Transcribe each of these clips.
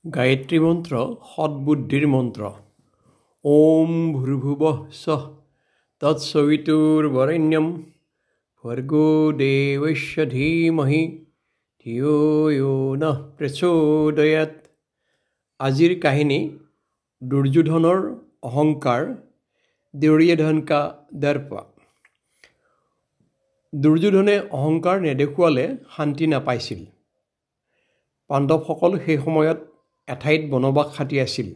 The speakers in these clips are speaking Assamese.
গায়ত্ৰী মন্ত্ৰ সৎবুদ্ধিৰ মন্ত্ৰ। ওম ভূৰ্ভুৱঃ স্বঃ তৎসবিতুৰ্বৰেণ্যম ভৰ্গো দেৱস্য ধীমহি ধিয়ো য়ো নঃ প্ৰচোদয়াৎ। আজিৰ কাহিনী দুৰ্যোধনৰ অহংকাৰ দুৰ্যোধন কা দৰ্প। দুৰ্যোধনে অহংকাৰ নেদেখুৱালে শান্তি নাপাইছিল। পাণ্ডৱসকল সেই সময়ত এঠাইত বনবাস খাটি আছিল।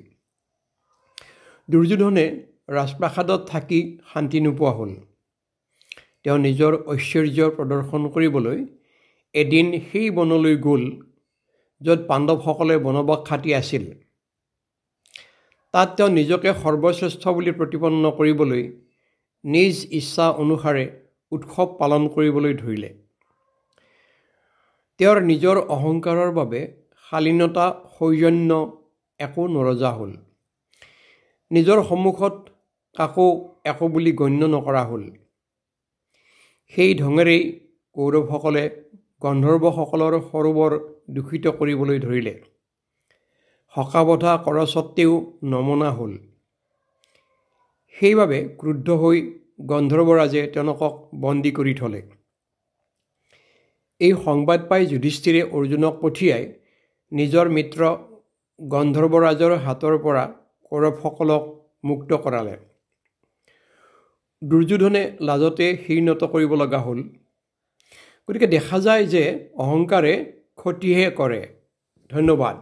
দুৰ্যোধনে ৰাজপ্ৰাসাদত থাকি শান্তি নোপোৱা হ'ল। তেওঁ নিজৰ ঐশ্বৰ্য প্ৰদৰ্শন কৰিবলৈ এদিন সেই বনলৈ গ'ল য'ত পাণ্ডৱসকলে বনবাস খাটি আছিল। তাত তেওঁ নিজকে সৰ্বশ্ৰেষ্ঠ বুলি প্ৰতিপন্ন কৰিবলৈ নিজ ইচ্ছা অনুসাৰে উৎসৱ পালন কৰিবলৈ ধৰিলে। তেওঁৰ নিজৰ অহংকাৰৰ বাবে শালীনতা সৌজন্য একো নৰজা হ'ল। নিজৰ সন্মুখত কাকো একো বুলি গণ্য নকৰা হ'ল। সেই ঢঙেৰেই কৌৰৱসকলে গন্ধৰ্বসকলৰ সৰোবৰ দূষিত কৰিবলৈ ধৰিলে। হকাবধা কৰা স্বত্তেও নমনা হ'ল। সেইবাবে ক্ৰুদ্ধ হৈ গন্ধৰ্বৰাজে তেওঁলোকক বন্দী কৰি থলে। এই সংবাদ পাই যুধিষ্ঠিৰে অৰ্জুনক পঠিয়াই নিজৰ মিত্ৰ গন্ধৰ্বৰাজৰ হাতৰ পৰা কৌৰৱসকলক মুক্ত কৰালে। দুৰ্যোধনে লাজতে শিৰ নত কৰিব লগা হ'ল। গতিকে দেখা যায় যে অহংকাৰে ক্ষতিহে কৰে। ধন্যবাদ।